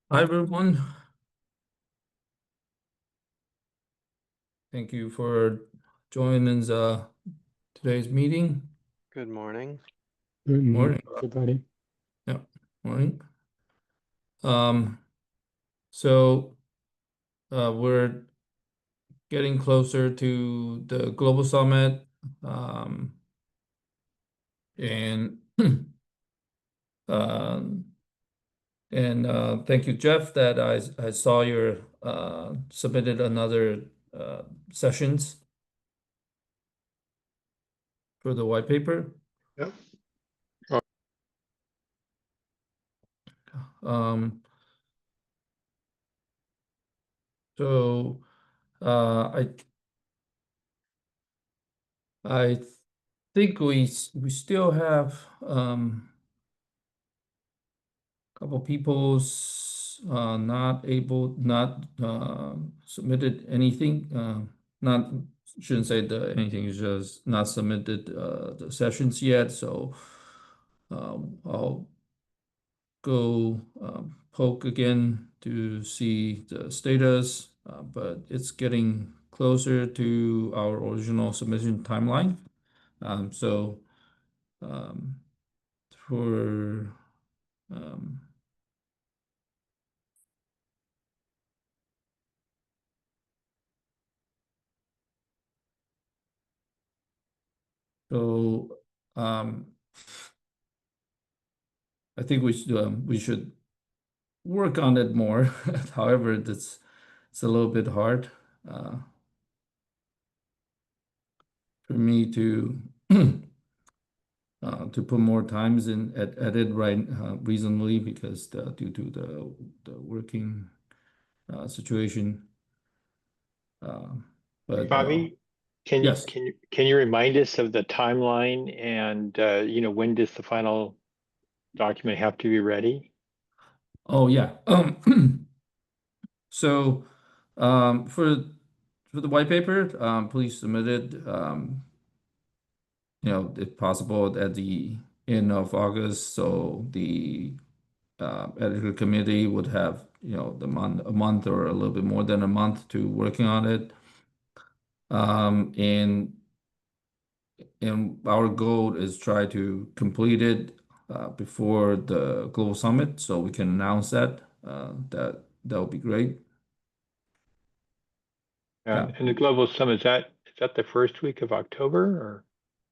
Hi, everyone. Thank you for joining today's meeting. Good morning. Good morning, Morning. everybody. Yeah, morning. Um, so we're getting closer to the Global Summit, and um, thank you, Jeff, that I saw your submitted another sessions for the white paper. Yep. Um, so I I think we still have a couple people's not submitted anything. Not shouldn't say anything. It's just not submitted the sessions yet. So I'll go poke again to see the status. But it's getting closer to our original submission timeline. So um, for um, so I think we should work on it more. However, it's a little bit hard uh, for me to put more times in at it right reasonably because due to the working situation. Uh, but Bobby, yes. can you remind us of the timeline and when does the final document have to be ready? Oh yeah. So for the white paper, please submit it. If possible, at the end of August, so the editor committee would have, a month or a little bit more than a month to working on it. Um, and and our goal is try to complete it before the global summit, so we can announce that. That would be great. Yeah. And the Global Summit, is that the first week of October or?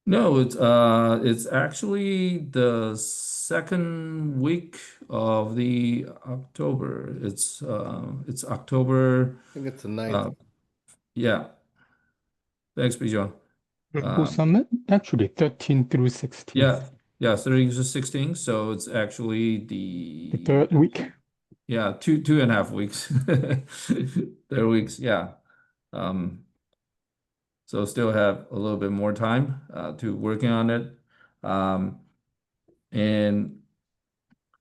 No, it's actually the second week of the October. It's October. I think it's the 9th. Uh, yeah. Thanks, Bijan. Global Summit, actually 13 through 16th, Yeah, yeah. 30 to 16. So it's actually the third week. yeah, two and a half weeks. 3 weeks. Yeah. Um, so still have a little bit more time to working on it. Um, and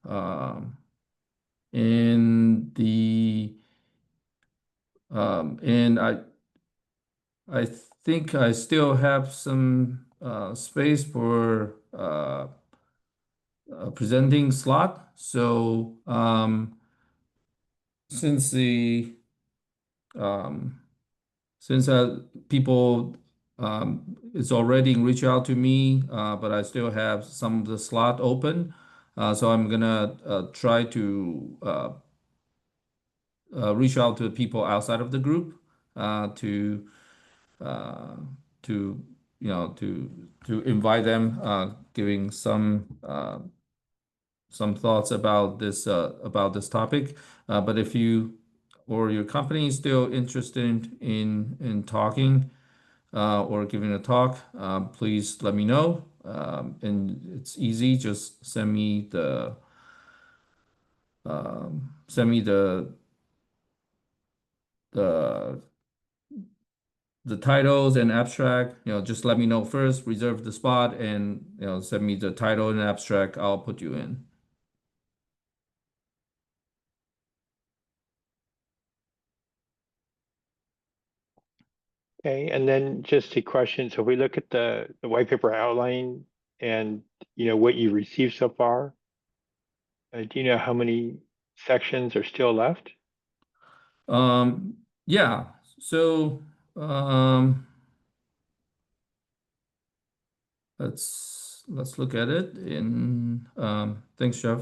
um, in the and I think I still have some space for a presenting slot. So since the um, since people it's already reached out to me, but I still have some of the slot open. So I'm gonna try to reach out to people outside of the group to uh, to to invite them, giving some thoughts about this topic. But if you or your company is still interested in talking or giving a talk, please let me know. And it's easy. Just send me the the titles and abstract. Just let me know first, reserve the spot, and send me the title and abstract. I'll put you in. Okay, and then just a question. So if we look at the white paper outline and what you received so far, do you know how many sections are still left? Yeah. So um, let's look at it in thanks, Jeff.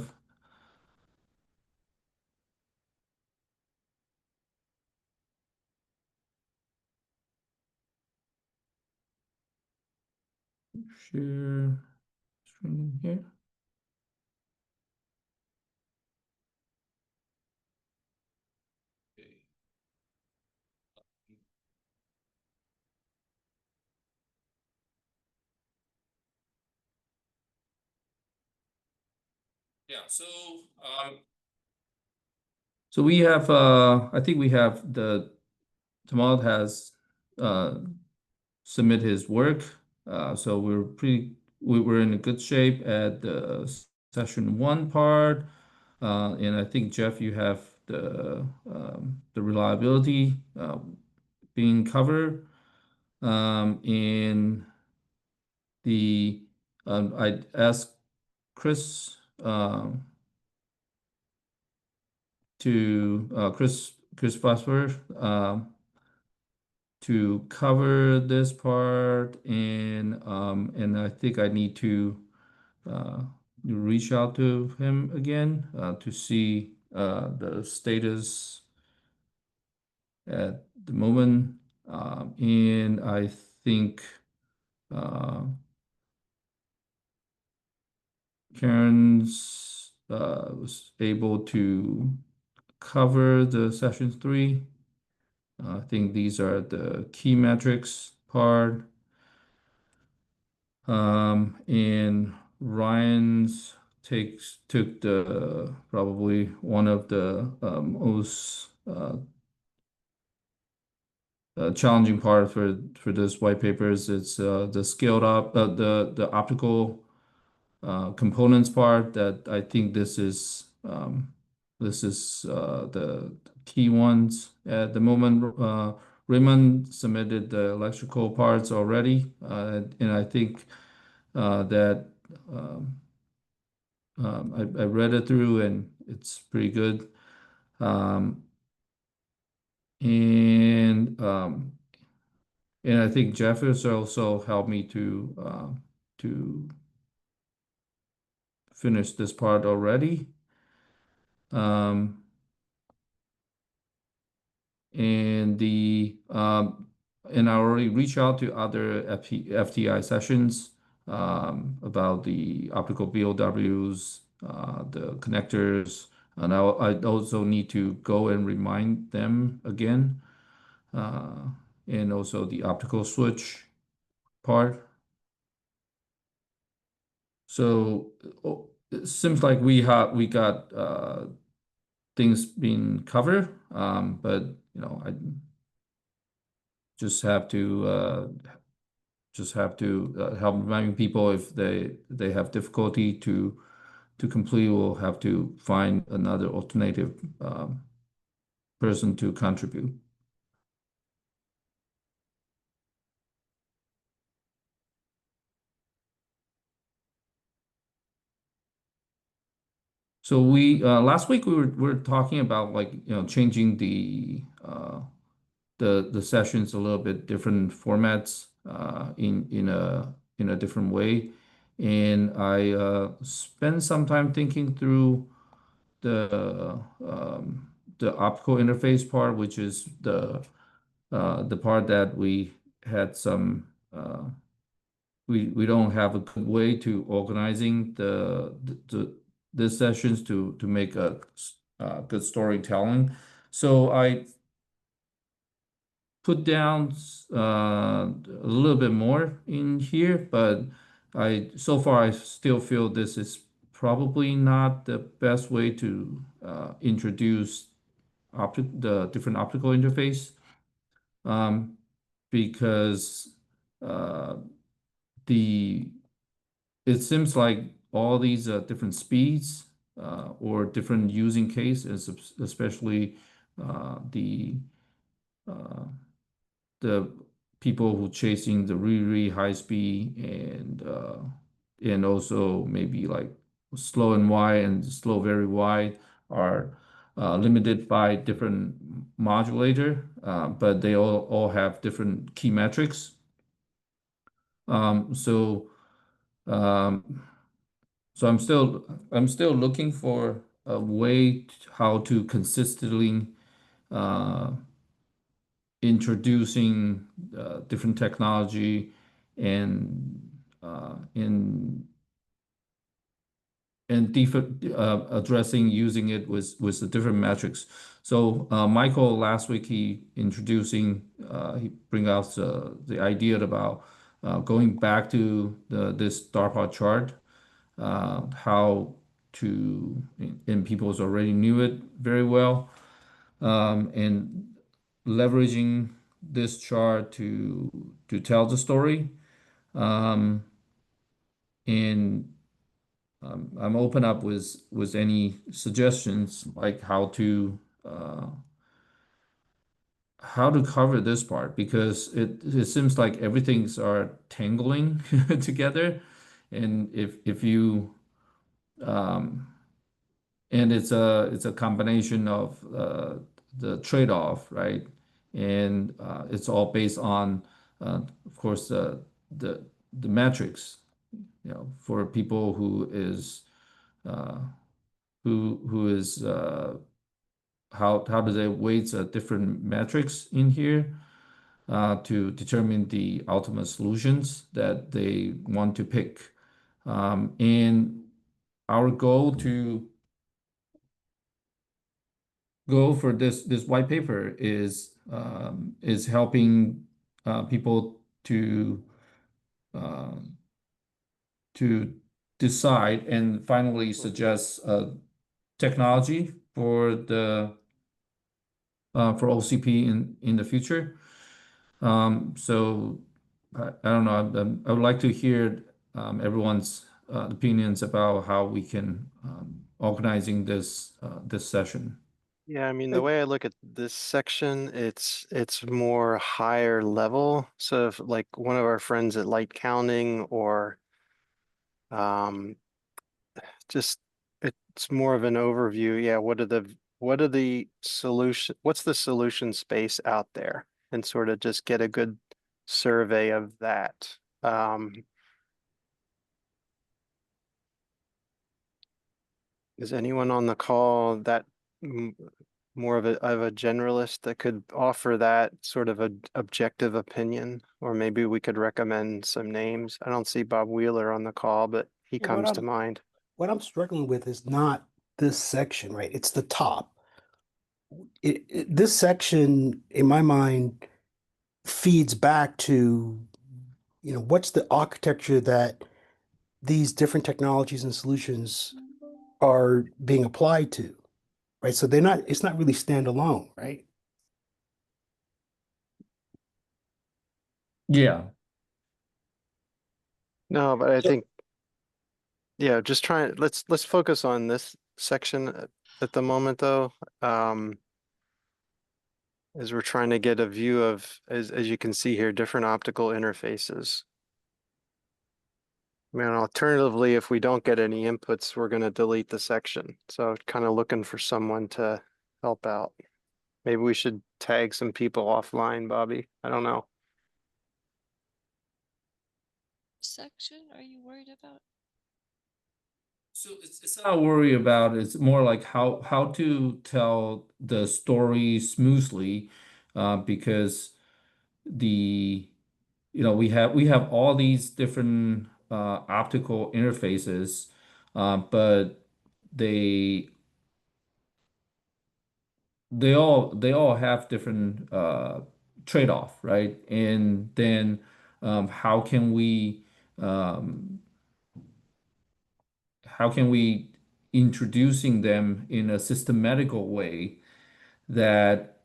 Share screen here. Yeah, so we have I think we have the Tamal has uh submit his work. So we're in a good shape at the session one part. And I think Jeff, you have the reliability being covered. In the I asked Chris to Chris Bosworth to cover this part, and I think I need to uh, reach out to him again to see the status at the moment. And I think uh, Karen's was able to cover the session three. I think these are the key metrics part. And Ryan's took the probably one of the most challenging part for this white papers. It's the scaled up the optical components part that I think this is the key ones at the moment. Raymond submitted the electrical parts already, and I think that um, I read it through and it's pretty good. Um, and and I think Jeff has also helped me to finish this part already. Um, and the and I already reached out to other FTI sessions about the optical BOWs, the connectors, and I also need to go and remind them again, uh, and also the optical switch part. So it seems like we got things being covered, but I just have to help reminding people if they have difficulty to complete, we'll have to find another alternative person to contribute. So we last week we were talking about like changing the sessions a little bit different formats in a different way, and I spent some time thinking through the the optical interface part, which is the part that we had some we don't have a good way to organizing the sessions to make a good storytelling. So I put down a little bit more in here, but I so far I still feel this is probably not the best way to introduce the different optical interface, um, because uh, the it seems like all these different speeds or different using cases, especially the uh, the people who chasing the really high speed and also maybe like slow and wide and slow very wide are limited by different modulator, but they all have different key metrics. Um, so um, so I'm still looking for a way how to consistently uh, introducing different technology and in and addressing using it with the different metrics. So Michael last week he bring out the idea about going back to this DARPA chart, how to and people's already knew it very well, and leveraging this chart to tell the story. Um, and I'm open up with any suggestions like uh, how to cover this part because it seems like everything's are tangling together, and if you um, and it's a combination of the trade-off, right? And it's all based on, of course, the the metrics, for people uh, who is how do they weight different metrics in here to determine the ultimate solutions that they want to pick. And our goal to go for this white paper is helping people uh, to decide and finally suggest technology for OCP in the future. So I don't know. I would like to hear everyone's opinions about how we can organizing this session. Yeah, I mean, the way I look at this section, it's more higher level. So if like one of our friends at Light Counting or um just it's more of an overview. Yeah, what are the what's the solution space out there? And sort of just get a good survey of that. Is anyone on the call that more of a generalist that could offer that sort of a objective opinion? Or maybe we could recommend some names. I don't see Bob Wheeler on the call, but he Yeah, comes to mind. what I'm struggling with is not this section, right? It's the top. This section, in my mind, feeds back to, what's the architecture that these different technologies and solutions are being applied to, right? So it's not really standalone, right? Yeah. No, but I So, think, yeah, just let's focus on this section at the moment though. As we're trying to get a view of, as you can see here, different optical interfaces. I mean, alternatively, if we don't get any inputs, we're going to delete the section. So kind of looking for someone to help out. Maybe we should tag some people offline, Bobby. I don't know. Section are you worried about? So it's not a worry about it's more like how to tell the story smoothly, because the we have all these different optical interfaces, but they they all have different trade-off, right? And then how can um, we introducing them in a systematical way that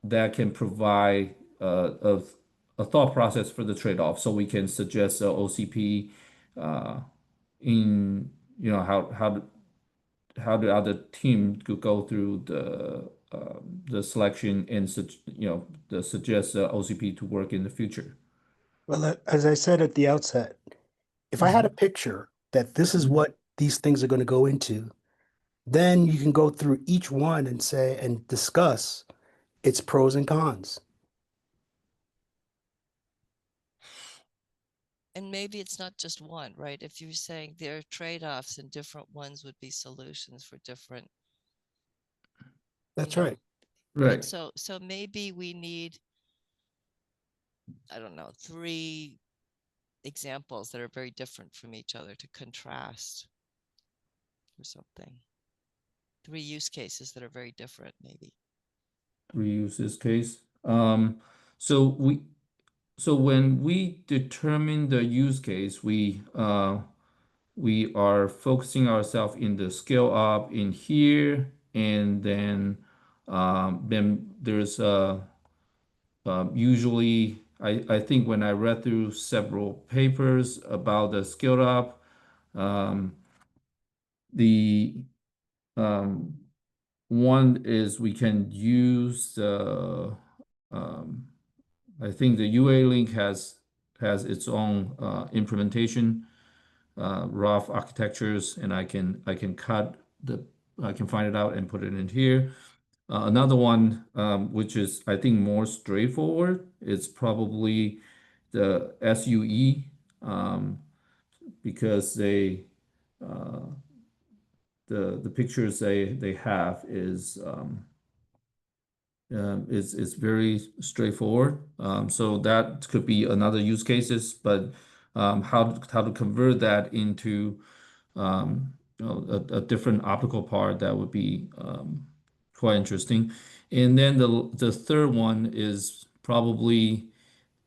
that can provide a thought process for the trade-off, so we can suggest a OCP uh, in how the other team could go through the selection and the suggest OCP to work in the future. well, as I said at the outset, if I had a picture that this is what these things are going to go into, then you can go through each one and say and discuss its pros and cons. And maybe it's not just one, right? If you're saying there are trade-offs and different ones would be solutions for different, That's know, right. Right. So maybe we need, I don't know, 3 examples that are very different from each other to contrast or something. 3 use cases that are very different, maybe. Reuse this case. So when we determine the use case, we are focusing ourselves in the scale up in here, and then there's usually I think when I read through several papers about the scale up, um, the um, one is we can use the um, I think the UA link has its own implementation, rough architectures, and I can find it out and put it in here. Another one, which is I think more straightforward, is probably the SUE, because the pictures they have is very straightforward. So that could be another use cases, but how to convert that into a different optical part, that would be quite interesting. And then the third one is probably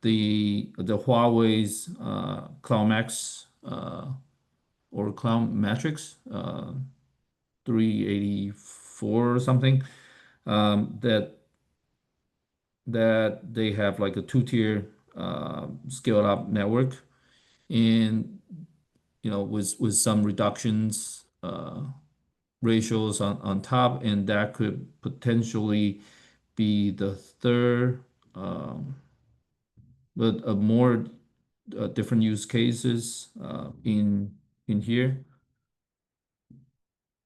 the Huawei's Cloud Max or Cloud Matrix 384 or something, that they have like a two-tier scaled up network, and with some reductions ratios on top, and that could potentially be the third, but a more different use cases in here.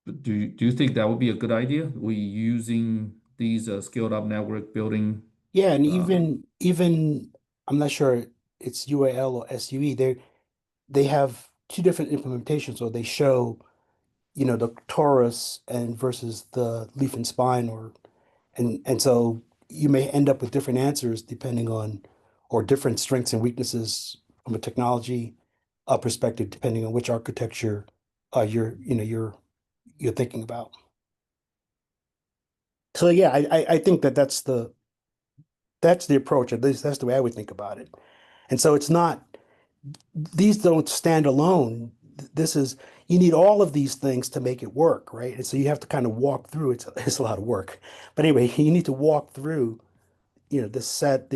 But do you think that would be a good idea? We using these scaled up network building? Yeah, and Uh, even I'm not sure it's UAL or SUE. They have 2 different implementations, or they show, the torus and versus the leaf and spine, and so you may end up with different answers depending on, or different strengths and weaknesses from a technology perspective, depending on which architecture you're thinking about. So yeah, I think that's the approach. At least that's the way I would think about it. And so it's not, these don't stand alone. This is, you need all of these things to make it work, right? And so you have to kind of walk through. It's a lot of work, but anyway, you need to walk through, these set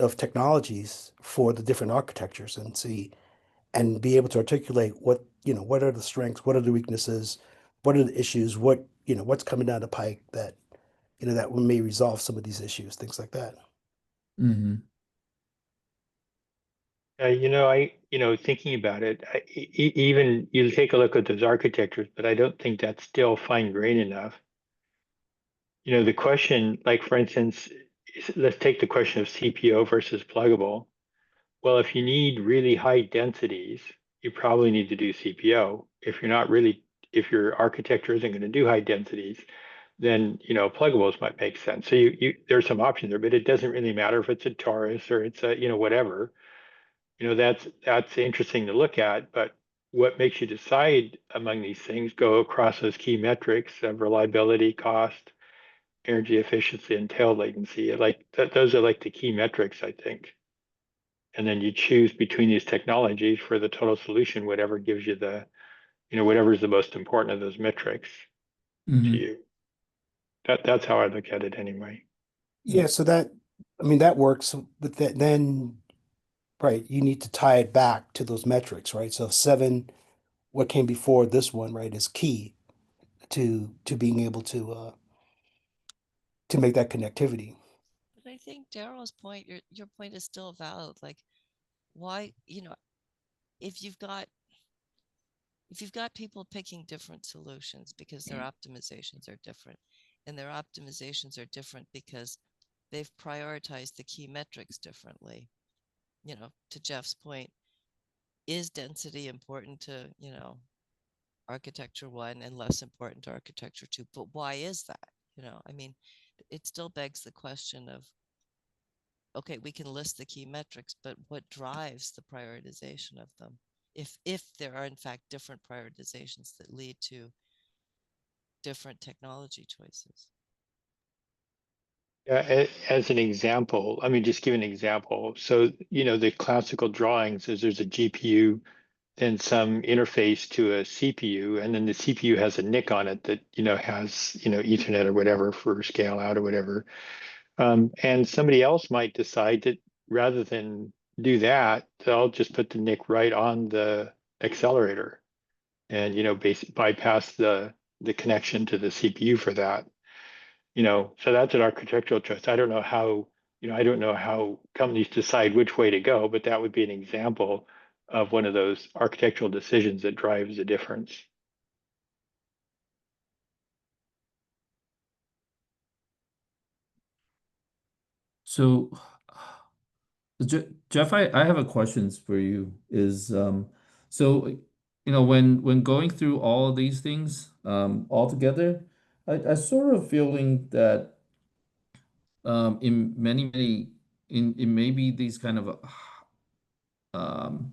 of technologies for the different architectures, and see and be able to articulate what are the strengths, what are the weaknesses, what are the issues, what's coming down the pike that may resolve some of these issues, things like that. mhm. Thinking about it, even you take a look at those architectures, but I don't think that's still fine-grained enough. The question, like for instance, let's take the question of CPO versus pluggable. Well, if you need really high densities, you probably need to do CPO. If your architecture isn't going to do high densities, then pluggables might make sense. So there's some options there, but it doesn't really matter if it's a torus or it's a whatever. That's interesting to look at. But what makes you decide among these things go across those key metrics of reliability, cost, energy efficiency, and tail latency. Those are like the key metrics, I think. And then you choose between these technologies for the total solution, whatever gives you whatever is the most important of those metrics to Mhm. you. That's how I look at it anyway. Yeah, so that works, but then, right, you need to tie it back to those metrics, right? So 7, what came before this one, right, is key to being able to make that connectivity. But I think Daryl's point, your point is still valid. Like, why, if you've got if you've got people picking different solutions because their optimizations are different, and their optimizations are different because they've prioritized the key metrics differently, to Jeff's point, is density important to, architecture 1 and less important to architecture 2? But why is that? I mean, it still begs the question of, okay, we can list the key metrics, but what drives the prioritization of them? If there are in fact different prioritizations that lead to different technology choices. Yeah, as an example, I mean, just give an example. So, the classical drawings is there's a GPU, then some interface to a CPU, and then the CPU has a NIC on it that, has, Ethernet or whatever for scale out or whatever. And somebody else might decide that rather than do that, they'll just put the NIC right on the accelerator and, basically bypass the connection to the CPU for that. So that's an architectural choice. I don't know how companies decide which way to go, but that would be an example of one of those architectural decisions that drives the difference. So, Jeff, I have a questions for you. So, when going through all of these things all together, I sort of feeling that in many in maybe these kind of um,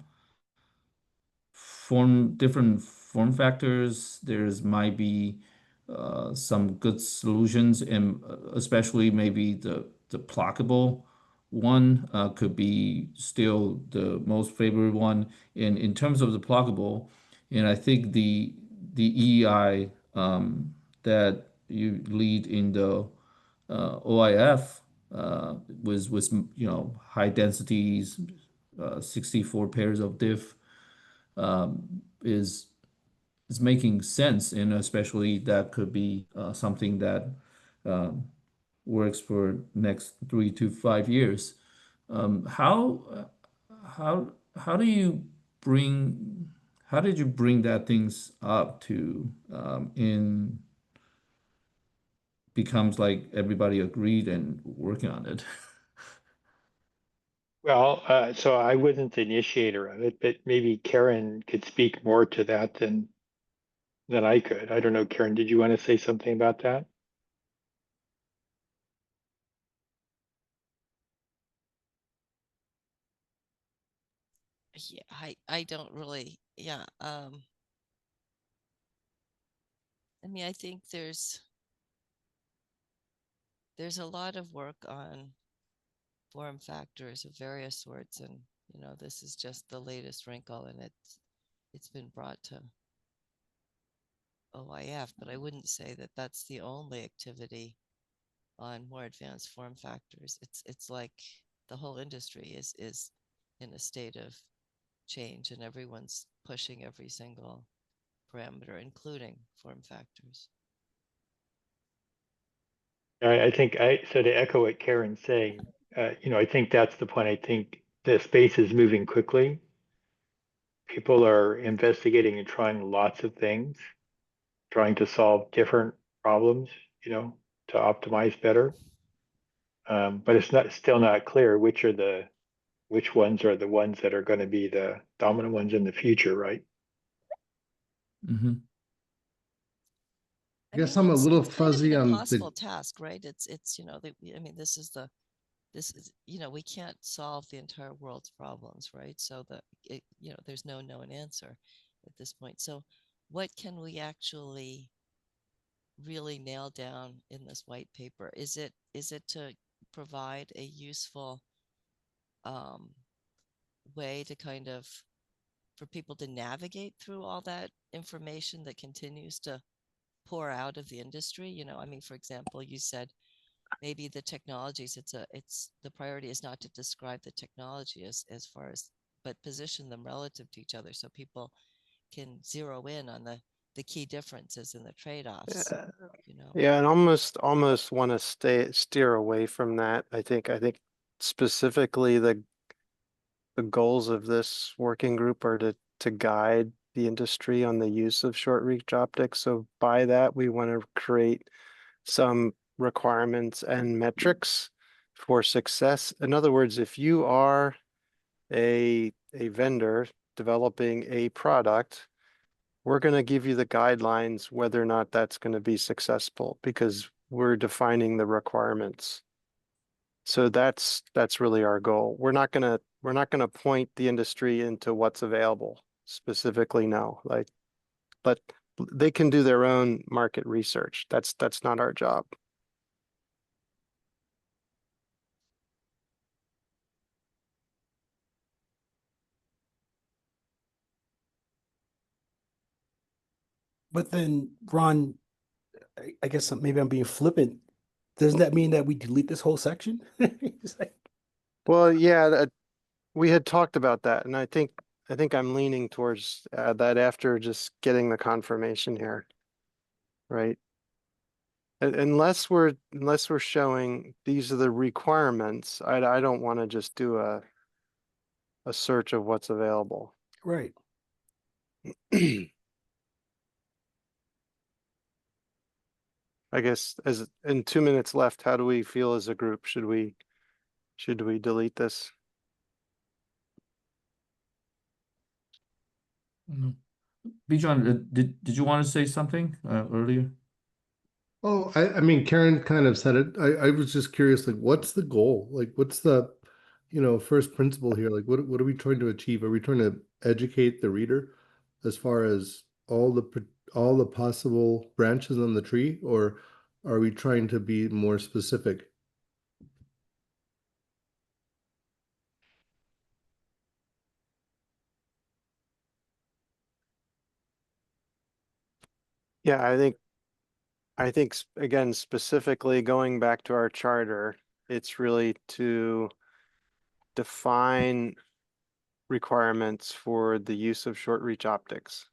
different form factors, there's might be some good solutions, and especially maybe the pluggable one could be still the most favorite one in terms of the pluggable. And I think the EI that you lead in the OIF was high densities, 64 pairs of diff is making sense, and especially that could be something that um, works for next 3 to 5 years. How how do you bring how did you bring that things up to in becomes like everybody agreed and working on it? Well, so I wasn't the initiator of it, but maybe Karen could speak more to that than I could. I don't know, Karen, did you want to say something about that? Yeah, I don't really, yeah. I mean, I think there's a lot of work on form factors of various sorts, and this is just the latest wrinkle, and it's been brought to OIF, but I wouldn't say that that's the only activity on more advanced form factors. It's like the whole industry is in a state of change, and everyone's pushing every single parameter, including form factors. I think so to echo what Karen's saying, I think that's the point. I think the space is moving quickly. People are investigating and trying lots of things, trying to solve different problems, to optimize better. But it's still not clear which ones are the ones that are going to be the dominant ones in the future, right? Hmm. I guess I'm a little fuzzy kind of an on impossible the. task, right? It's I mean, this is we can't solve the entire world's problems, right? So there's no known answer at this point. So what can we actually really nail down in this white paper? Is it to provide a useful way to kind of for people to navigate through all that information that continues to pour out of the industry? I mean, for example, you said maybe the technologies, it's the priority is not to describe the technology as far as, but position them relative to each other so people can zero in on the key differences and the trade-offs. Yeah, and almost want to steer away from that. I think specifically the goals of this working group are to guide the industry on the use of short reach optics. So by that, we want to create some requirements and metrics for success. In other words, if you are a vendor developing a product, we're going to give you the guidelines whether or not that's going to be successful because we're defining the requirements. So that's really our goal. We're not gonna point the industry into what's available specifically, no. Like, but they can do their own market research. That's not our job. But then, Ron, I guess maybe I'm being flippant. Doesn't that mean that we delete this whole section? It's like, Well, yeah, we had talked about that, and I think I'm leaning towards that after just getting the confirmation here, right? Unless we're showing these are the requirements, I don't want to just do a search of what's available. right. I guess as in 2 minutes left, how do we feel as a group? Should we delete this? Bijan, did you want to say something earlier? Oh, I mean, Karen kind of said it. I was just curious, like, what's the goal? Like, what's the, first principle here? Like, what are we trying to achieve? Are we trying to educate the reader as far as all the possible branches on the tree, or are we trying to be more specific? Yeah, I think again, specifically going back to our charter, it's really to define requirements for the use of short reach optics.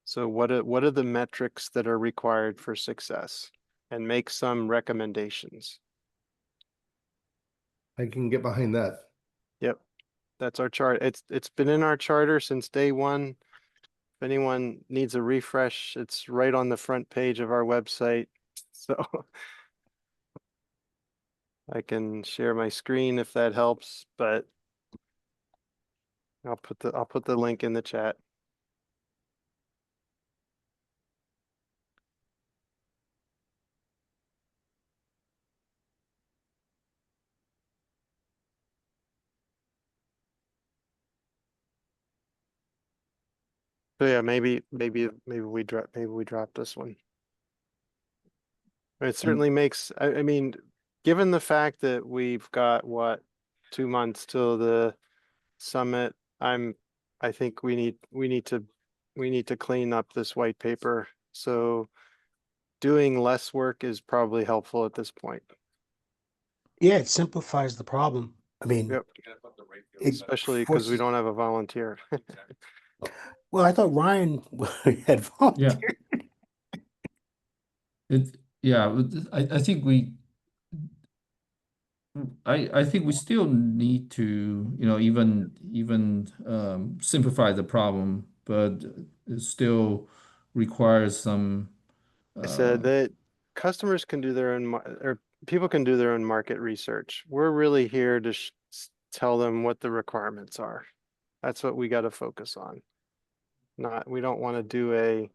So what are the metrics that are required for success and make some recommendations. I can get behind that. Yep. That's our chart. It's been in our charter since day one. If anyone needs a refresh, it's right on the front page of our website. So I can share my screen if that helps, but I'll put the link in the chat. So yeah, maybe we drop this one. It certainly makes, I mean, given the fact that we've got what, 2 months till the summit, I think we need to clean up this white paper. So doing less work is probably helpful at this point. Yeah, it simplifies the problem. I mean, Yep. it Especially because we forces. don't have a volunteer. Well, I thought Ryan had Yeah. volunteered. I think I think we still need to, even simplify the problem, but it still requires some I said that customers can do their own, or people can do their own market research. We're really here to tell them what the requirements are. That's what we got to focus on. We don't want to do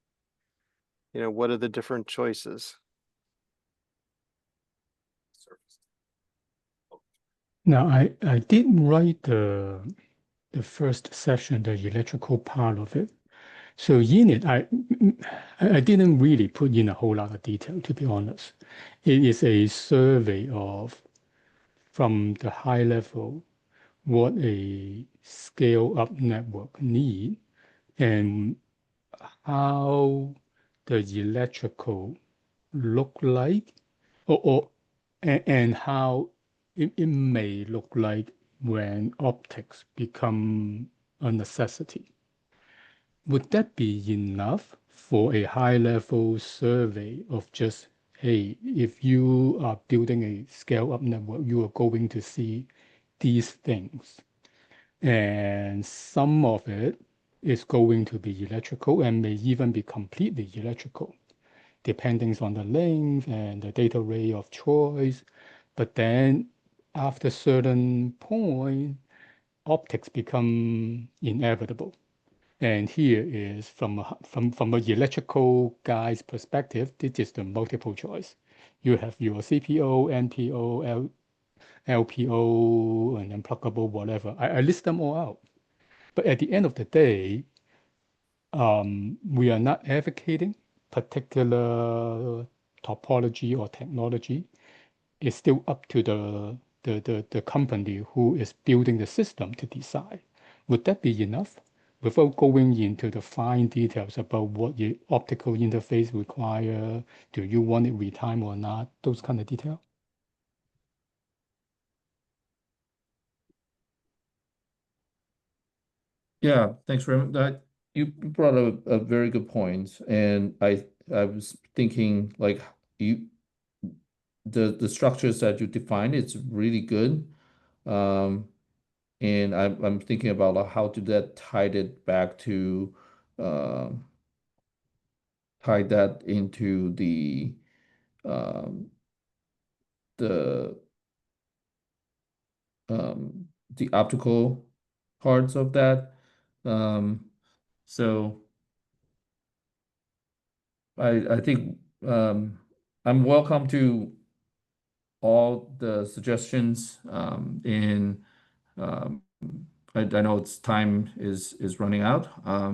what are the different choices? Now, I did write the first section, the electrical part of it. So in it, I didn't really put in a whole lot of detail, to be honest. It is a survey of, from the high level, what a scale-up network need and how the electrical look like, and how it may look like when optics become a necessity. Would that be enough for a high-level survey of just, hey, if you are building a scale-up network, you are going to see these things. And some of it is going to be electrical and may even be completely electrical, depending on the length and the data rate of choice. But then after certain point, optics become inevitable. And here is from a electrical guy's perspective, this is the multiple choice. You have your CPO, NPO, LPO, and then pluggable, whatever. I list them all out. But at the end of the day, we are not advocating particular topology or technology. It's still up to the company who is building the system to decide. Would that be enough? Without going into the fine details about what your optical interface require, do you want it retime or not, those kind of detail? Yeah, thanks very much. That you brought a very good point, and I was thinking like you the structures that you defined, it's really good. Um, and I'm thinking about how to that tied it back to um tie that into um, the the optical parts of that. Um, so I think I'm welcome to all the suggestions. Um, I know it's time is running out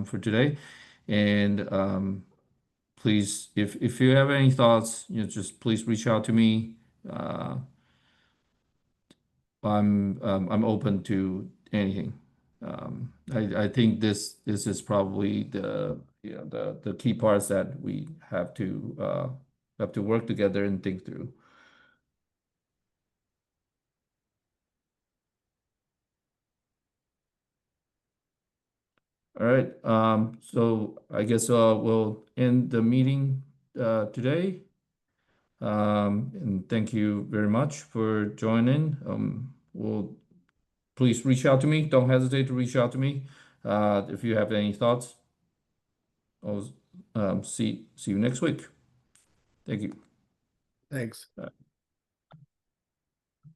for today, and please, if you have any thoughts, just please reach out to me. Uh, I'm open to anything. I think this is probably the key parts that we have to work together and think through. All right. So I guess we'll end the meeting today. And thank you very much for joining. Please reach out to me. Don't hesitate to reach out to me if you have any thoughts. I'll see you next week. Thank you. Thanks.